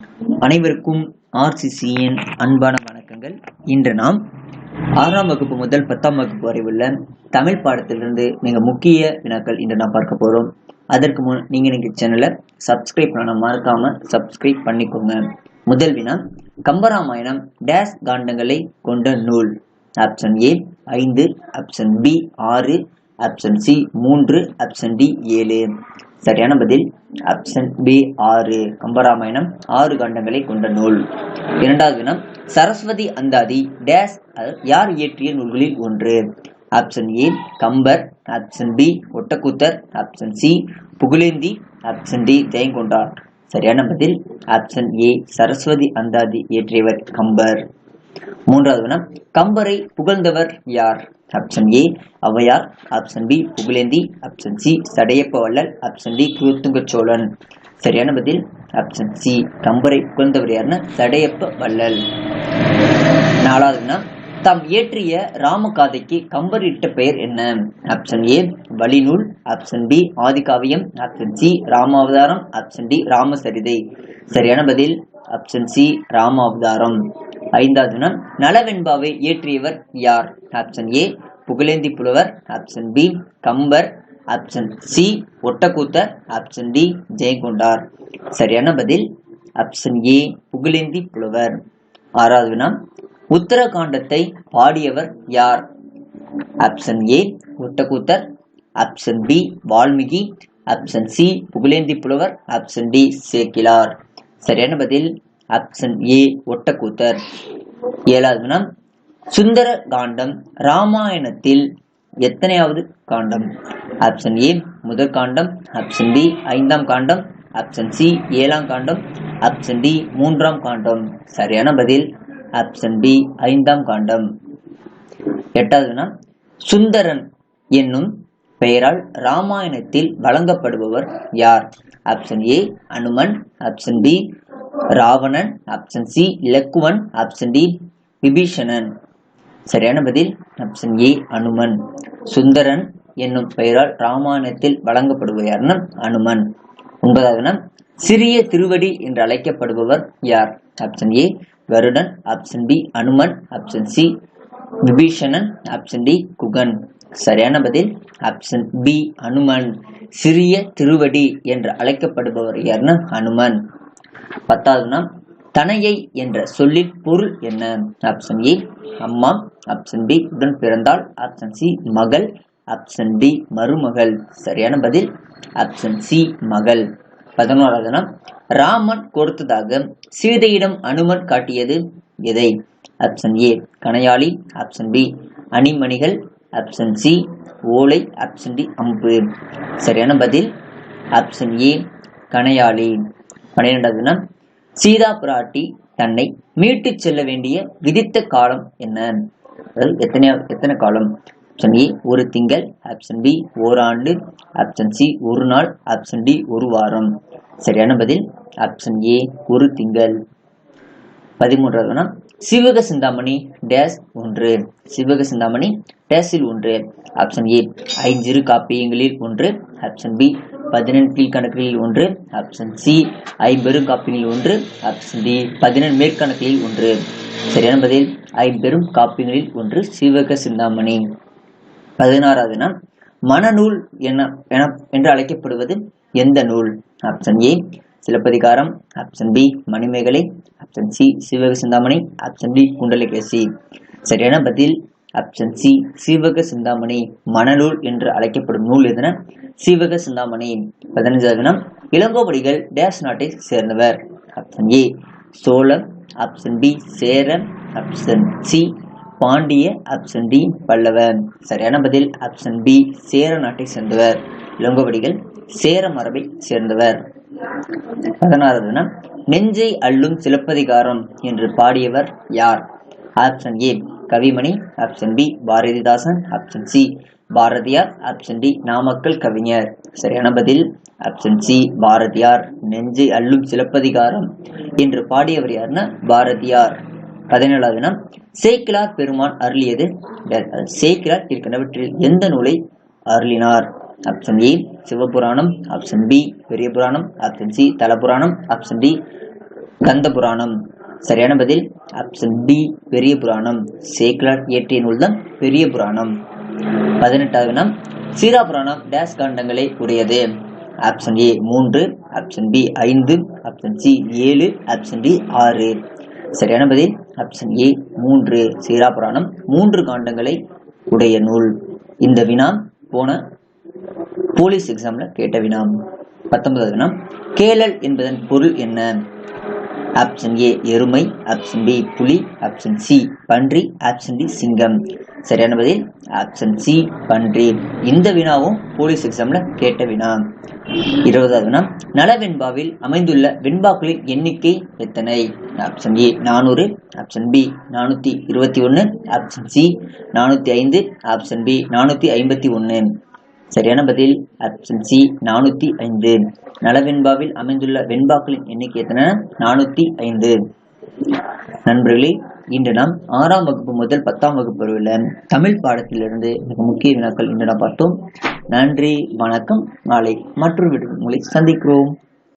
அனைவருக்கும் RCCயின் அன்பான வணக்கங்கள். இன்று நாம் 6ஆம் வகுப்பு முதல் 10ஆம் வகுப்பு வரை உள்ள தமிழ் பாடத்திலிருந்து மிக முக்கிய வினாக்கள் இன்று நாம் பார்க்க போறோம். அதற்கு முன் நீங்க சேனலை சப்ஸ்கிரைப் பண்ண மறக்காம சப்ஸ்கிரைப் பண்ணிக்கோங்க. முதல் வினா, கம்பராமாயணம் டேஸ் காண்டங்களை கொண்ட நூல்? Option A 5, option B 6, option C 3, option D 7. சரியான பதில் ஆப்ஷன் பி 6. கம்பராமாயணம் 6 காண்டங்களை கொண்ட நூல். இரண்டாவது வினா, சரஸ்வதி அந்தாதி டேஸ் யார் இயற்றிய நூல்களில் ஒன்று? Option A Kambar, option B Ottakoothar, option C Pugazhendi, option D Jayankondar. சரியான பதில் ஆப்ஷன் ஏ சரஸ்வதி அந்தாதி இயற்றியவர் கம்பர். மூன்றாவது வினா, கம்பரை புகழ்ந்தவர் யார்? Option A Avvaiyar, option B Pugazhendhi, option C Sadayappa Vallal, option D Kulothunga Cholan. சரியான பதில் ஆப்ஷன் சி கம்பரை புகழ்ந்தவர் யாருன்னா சடையப்ப வள்ளல். நாலாவது வினா, தாம் இயற்றிய ராமகாதைக்கு கம்பர் இட்ட பெயர் என்ன? ஆப்ஷன் ஏ வழிநூல், ஆப்ஷன் பி ஆதிகாவியம், option C Ramavataram, option D Ramacharitai. சரியான பதில் ஆப்ஷன் சி ராமாவதாரம். ஐந்தாவது வினா, நலவெண்பாவை இயற்றியவர் யார்? Option A Pugazhendi Pulavar, option B Kambar, option C Ottakoothar, option D Jayankondar. சரியான பதில் ஆப்ஷன் ஏ புகழேந்தி புலவர். ஆறாவது வினா, உத்தரகாண்டத்தை பாடியவர் யார்? Option A Ottakoothar, option B Valmiki, option C Pugazhendi Pulavar, option D Sekkizhar. சரியான பதில் ஆப்ஷன் ஏ ஒட்டக்கூத்தர். ஏழாவது வினா, சுந்தர காண்டம் ராமாயணத்தில் எத்தனையாவது காண்டம்? ஆப்ஷன் ஏ முதல் காண்டம், ஆப்ஷன் பி 5ஆம் காண்டம், ஆப்ஷன் சி 7ஆம் காண்டம், ஆப்ஷன் டி 3ஆம் காண்டம். சரியான பதில் ஆப்ஷன் பி 5ஆம் காண்டம். எட்டாவது வினா, சுந்தரன் என்னும் பெயரால் ராமாயணத்தில் வழங்கப்படுபவர் யார்? Option A Hanuman, option B Ravanan, option C Ilakkuvan, option D Vibhishanan. சரியான பதில் ஆப்ஷன் ஏ அனுமன். சுந்தரன் என்னும் பெயரால் ராமாயணத்தில் வழங்கப்படுபவர் யாருன்னா அனுமன். ஒன்பதாவது, சிறிய திருவடி என்று அழைக்கப்படுபவர் யார்? Option A Garudan, option B Hanuman, option C Vibhishanan, option D Guhan. சரியான பதில் ஆப்ஷன் பி அனுமன். சிறிய திருவடி என்று அழைக்கப்படுபவர் யாருன்னா அனுமன். பத்தாவதுனா, தனையை என்ற சொல்லின் பொருள் என்ன? ஆப்ஷன் ஏ அம்மா, ஆப்ஷன் பி உடன் பிறந்தாள், ஆப்ஷன் சி மகள், ஆப்ஷன் டி மருமகள். சரியான பதில் ஆப்ஷன் சி மகள். 11வதுனா, ராமன் கொடுத்ததாக சீதையிடம் அனுமன் காட்டியது எதை? ஆப்ஷன் ஏ கணையாளி, ஆப்ஷன் பி அணிமணிகள், ஆப்ஷன் சி ஓலை, ஆப்ஷன் டி அம்பு. சரியான பதில் ஆப்ஷன் ஏ கணையாளி. 12வதுனா, சீதா பிராட்டி தன்னை மீட்டு செல்ல வேண்டிய விதித்த காலம் என்ன? எத்தனை காலம்? ஆப்ஷன் ஏ ஒரு திங்கள், ஆப்ஷன் பி ஓராண்டு, ஆப்ஷன் சி ஒரு நாள், ஆப்ஷன் டி ஒரு வாரம். சரியான பதில் ஆப்ஷன் ஏ ஒரு திங்கள். 13வதுனா, சிவக சிந்தாமணி டேஸ் ஒன்று? சிவக சிந்தாமணி டேஸில் ஒன்று? ஆப்ஷன் ஏ ஐஞ்சிறு காப்பியங்களில் ஒன்று, ஆப்ஷன் பி 14 கீழ்கணக்குகளில் ஒன்று, ஆப்ஷன் சி ஐம்பெரும் காப்பியங்களில் ஒன்று, ஆப்ஷன் டி 17 மேற்கணக்கில் ஒன்று. சரியான பதில் ஐம்பெரும் காப்பியங்களில் ஒன்று சிவக சிந்தாமணி. 16வதுனா, மணநூல் என்று அழைக்கப்படுவது எந்த நூல்? Option A Silappathikaram, option B Manimekalai, option C Sivaka Chintamani, option D Kundalakesi. சரியான பதில் ஆப்ஷன் சி சிவக சிந்தாமணி. மணநூல் என்று அழைக்கப்படும் நூல் எதுனா சிவக சிந்தாமணி. 15வதுனா, இளங்கோவடிகள் டேஸ் நாட்டை சேர்ந்தவர்? Option A Cholam, option B Chera, option C Pandya, option D Pallava. சரியான பதில் ஆப்ஷன் பி சேர நாட்டை சேர்ந்தவர். இளங்கோவடிகள் சேர மரபை சேர்ந்தவர். 16வதுனா, நெஞ்சை அள்ளும் சிலப்பதிகாரம் என்று பாடியவர் யார்? Option A Kavimani, option B Bharathidasan, option C Bharathiyar, option D Namakkal Kavignar. சரியான பதில் ஆப்ஷன் சி பாரதியார். நெஞ்சை அள்ளும் சிலப்பதிகாரம் என்று பாடியவர் யாருன்னா பாரதியார். 17வதுனா, சேக்கிழார் பெருமான் அருளியது? சேக்கிழார் கீழ்க்கண்டவற்றில் எந்த நூலை அருளினார்? Option A Sivapuranam, option B Periya Puranam, option C Thalapuranam, option D Kandha Puranam. சரியான பதில் ஆப்ஷன் பி பெரிய புராணம். சேக்கிழார் இயற்றிய நூல் தான் பெரிய புராணம். 18வது வினா, சீரா புராணம் டேஸ் காண்டங்களை உடையது. Option A 3, option B 5, option C 7, option D 6. சரியான பதில் ஆப்ஷன் ஏ 3. சீரா புராணம் 3 காண்டங்களை உடைய நூல். இந்த வினா போன போலீஸ் எக்ஸாம்ல கேட்ட வினா. 19வது வினா, கேளல் என்பதன் பொருள் என்ன? ஆப்ஷன் ஏ எருமை, ஆப்ஷன் பி புலி, ஆப்ஷன் சி பன்றி, ஆப்ஷன் டி சிங்கம். சரியான பதில் ஆப்ஷன் சி பன்றி. இந்த வினாவும் போலீஸ் எக்ஸாம்ல கேட்ட வினா. 20வது வினா, நலவெண்பாவில் அமைந்துள்ள வெண்பாக்களின் எண்ணிக்கை எத்தனை? Option A 400, option B 421, option C 405, option B 451. சரியான பதில் ஆப்ஷன் சி 405. நலவெண்பாவில் அமைந்துள்ள வெண்பாக்களின் எண்ணிக்கை எத்தனை? 405. நண்பர்களே, இன்று நாம் 6ஆம் வகுப்பு முதல் 10ஆம் வகுப்பு வரையுள்ள தமிழ் பாடத்திலிருந்து மிக முக்கிய வினாக்கள் இன்று நாம் பார்த்தோம். நன்றி, வணக்கம். நாளை மற்றொரு வீடியோவில் உங்களை சந்திக்கிறோம்.